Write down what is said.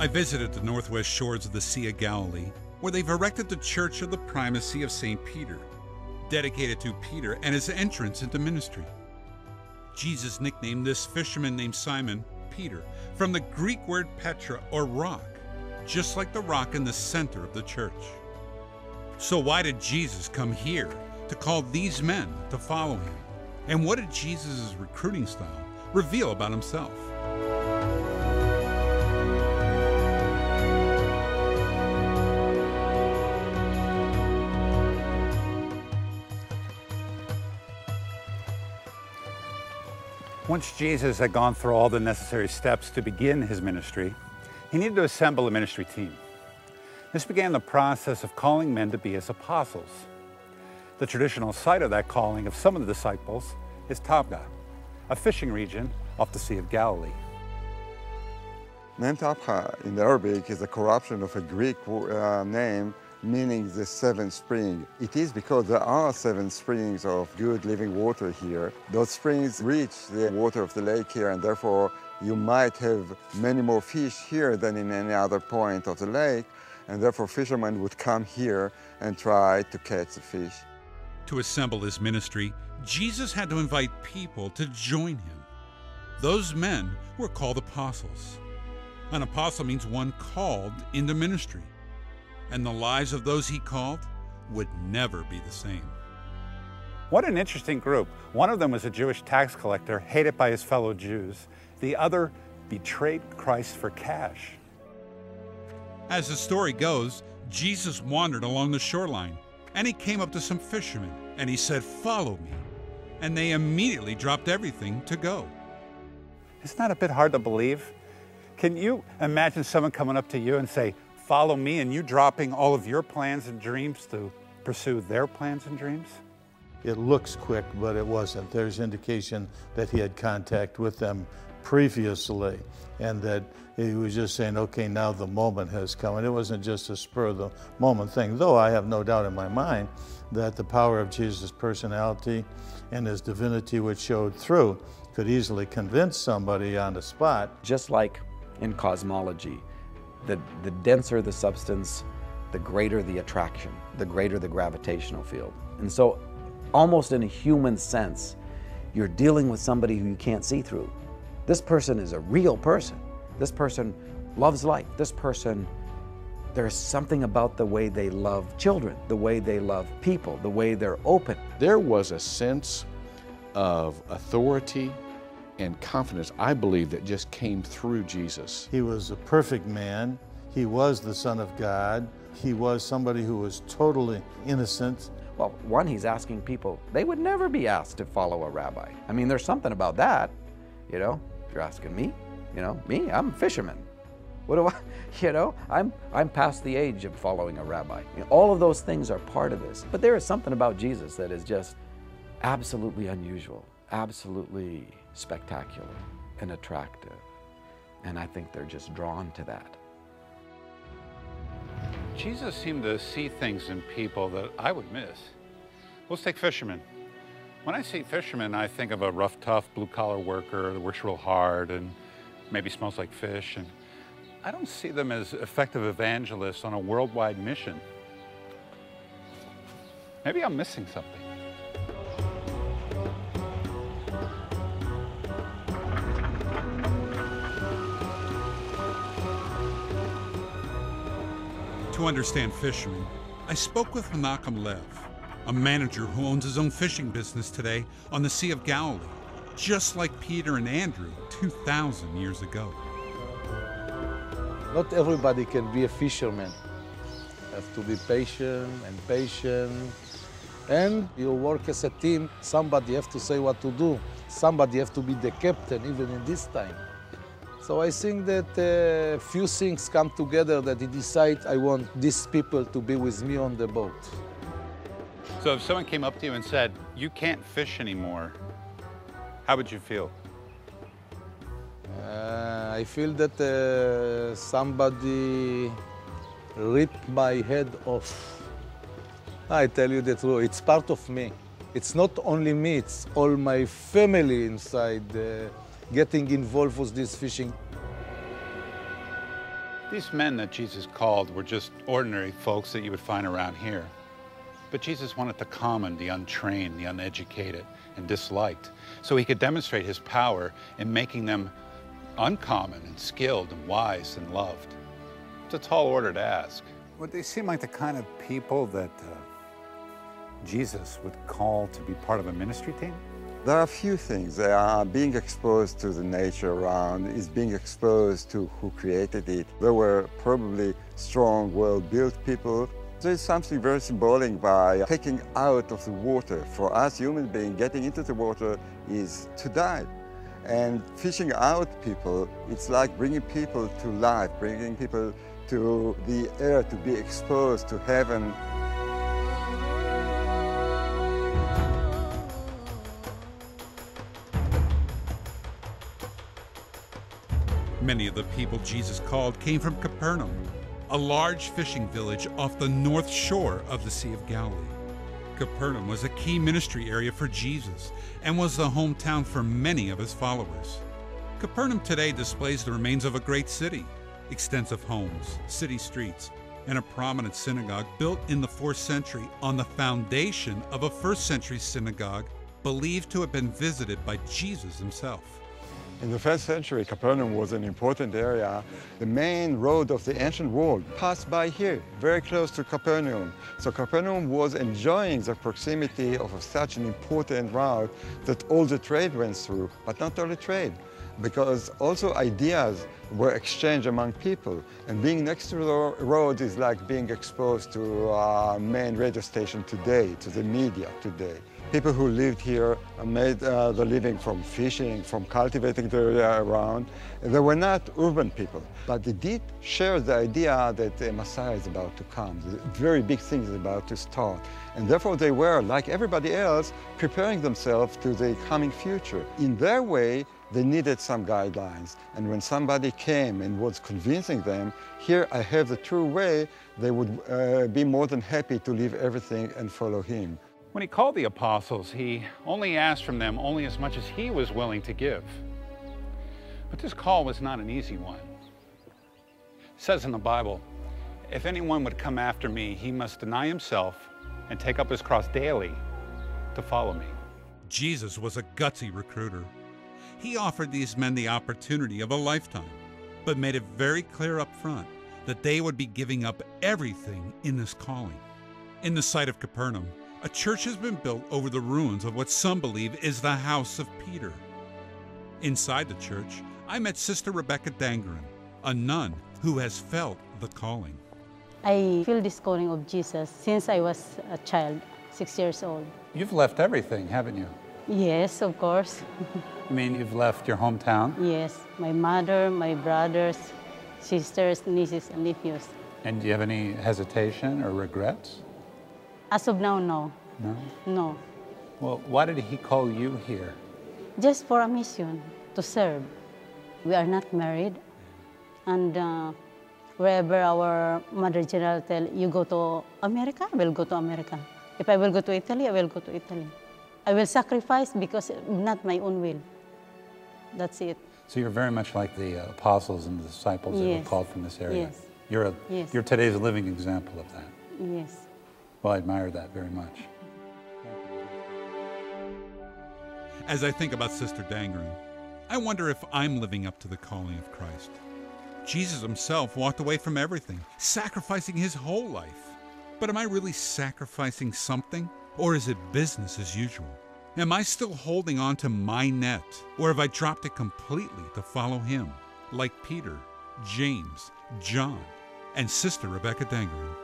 I visited the northwest shores of the Sea of Galilee, where they've erected the Church of the Primacy of St. Peter, dedicated to Peter and his entrance into ministry. Jesus nicknamed this fisherman named Simon Peter, from the Greek word Petra, or rock, just like the rock in the center of the church. So why did Jesus come here to call these men to follow him? And what did Jesus' recruiting style reveal about himself? Once Jesus had gone through all the necessary steps to begin his ministry, he needed to assemble a ministry team. This began the process of calling men to be his apostles. The traditional site of that calling of some of the disciples is Tabgha, a fishing region off the Sea of Galilee. Name Tabgha in Arabic is a corruption of a Greek name meaning the seven spring. It is because there are 7 springs of good living water here. Those springs reach the water of the lake here, and therefore you might have many more fish here than in any other point of the lake, and therefore fishermen would come here and try to catch the fish. To assemble his ministry, Jesus had to invite people to join him. Those men were called apostles. An apostle means one called into ministry, and the lives of those he called would never be the same. What an interesting group. One of them was a Jewish tax collector, hated by his fellow Jews. The other betrayed Christ for cash. As the story goes, Jesus wandered along the shoreline, and he came up to some fishermen, and he said, "Follow me." And they immediately dropped everything to go. Isn't that a bit hard to believe? Can you imagine someone coming up to you and say, "Follow me," and you dropping all of your plans and dreams to pursue their plans and dreams? It looks quick, but it wasn't. There's indication that he had contact with them previously, and that he was just saying, okay, now the moment has come. And it wasn't just a spur of the moment thing, though I have no doubt in my mind that the power of Jesus' personality and his divinity, which showed through, could easily convince somebody on the spot. Just like in cosmology, the denser the substance, the greater the attraction, the greater the gravitational field. And so, almost in a human sense, you're dealing with somebody who you can't see through. This person is a real person. This person loves life. This person, there's something about the way they love children, the way they love people, the way they're open. There was a sense of authority and confidence, I believe, that just came through Jesus. He was a perfect man. He was the Son of God. He was somebody who was totally innocent. Well, one, he's asking people, they would never be asked to follow a rabbi. I mean, there's something about that, you know? If you're asking me, you know, me, I'm a fisherman. What do I, you know, I'm past the age of following a rabbi. You know, all of those things are part of this. But there is something about Jesus that is just absolutely unusual, absolutely spectacular and attractive. And I think they're just drawn to that. Jesus seemed to see things in people that I would miss. Let's take fishermen. When I see fishermen, I think of a rough, tough, blue-collar worker that works real hard and maybe smells like fish. And I don't see them as effective evangelists on a worldwide mission. Maybe I'm missing something. To understand fishermen, I spoke with Menachem Lev, a manager who owns his own fishing business today on the Sea of Galilee, just like Peter and Andrew 2,000 years ago. Not everybody can be a fisherman. You have to be patient, and you work as a team. Somebody have to say what to do. Somebody have to be the captain, even in this time. So I think that few things come together that he decide I want these people to be with me on the boat. So if someone came up to you and said, "You can't fish anymore," how would you feel? I feel that somebody ripped my head off. I tell you the truth, it's part of me. It's not only me, it's all my family inside getting involved with this fishing. These men that Jesus called were just ordinary folks that you would find around here. But Jesus wanted the common, the untrained, the uneducated, and disliked, so he could demonstrate his power in making them uncommon and skilled and wise and loved. It's a tall order to ask. Would they seem like the kind of people that Jesus would call to be part of a ministry team? There are a few things. They are being exposed to the nature around, is being exposed to who created it. They were probably strong, well-built people. There's something very symbolic by taking out of the water. For us human beings, getting into the water is to die. And fishing out people, it's like bringing people to life, bringing people to the air, to be exposed to heaven. Many of the people Jesus called came from Capernaum, a large fishing village off the north shore of the Sea of Galilee. Capernaum was a key ministry area for Jesus and was the hometown for many of his followers. Capernaum today displays the remains of a great city, extensive homes, city streets, and a prominent synagogue built in the 4th century on the foundation of a 1st century synagogue believed to have been visited by Jesus himself. In the 1st century, Capernaum was an important area. The main road of the ancient world passed by here, very close to Capernaum. So Capernaum was enjoying the proximity of such an important route that all the trade went through, but not only trade, because also ideas were exchanged among people. And being next to the road is like being exposed to our main radio station today, to the media today. People who lived here made the living from fishing, from cultivating the area around. They were not urban people, but they did share the idea that the Messiah is about to come. The very big thing is about to start. And therefore they were, like everybody else, preparing themselves to the coming future. In their way, they needed some guidelines. And when somebody came and was convincing them, here I have the true way, they would be more than happy to leave everything and follow him. When he called the apostles, he only asked from them only as much as he was willing to give. But this call was not an easy one. It says in the Bible, if anyone would come after me, he must deny himself and take up his cross daily to follow me. Jesus was a gutsy recruiter. He offered these men the opportunity of a lifetime, but made it very clear up front that they would be giving up everything in this calling. In the site of Capernaum, a church has been built over the ruins of what some believe is the house of Peter. Inside the church, I met Sister Rebecca Dangren, a nun who has felt the calling. I feel this calling of Jesus since I was a child, 6 years old. You've left everything, haven't you? Yes, of course. I mean, you've left your hometown? Yes, my mother, my brothers, sisters, nieces, and nephews. And do you have any hesitation or regrets? As of now, no. No? No. Well, why did he call you here? Just for a mission, to serve. We are not married. And wherever our Mother General tell, you go to America, I will go to America. If I will go to Italy, I will go to Italy. I will sacrifice because not my own will. That's it. So you're very much like the apostles and the disciples that were called from this area. Yes. You're today's living example of that. Yes. Well, I admire that very much. As I think about Sister Dangren, I wonder if I'm living up to the calling of Christ. Jesus himself walked away from everything, sacrificing his whole life. But am I really sacrificing something, or is it business as usual? Am I still holding on to my net, or have I dropped it completely to follow him, like Peter, James, John, and Sister Rebecca Dangren?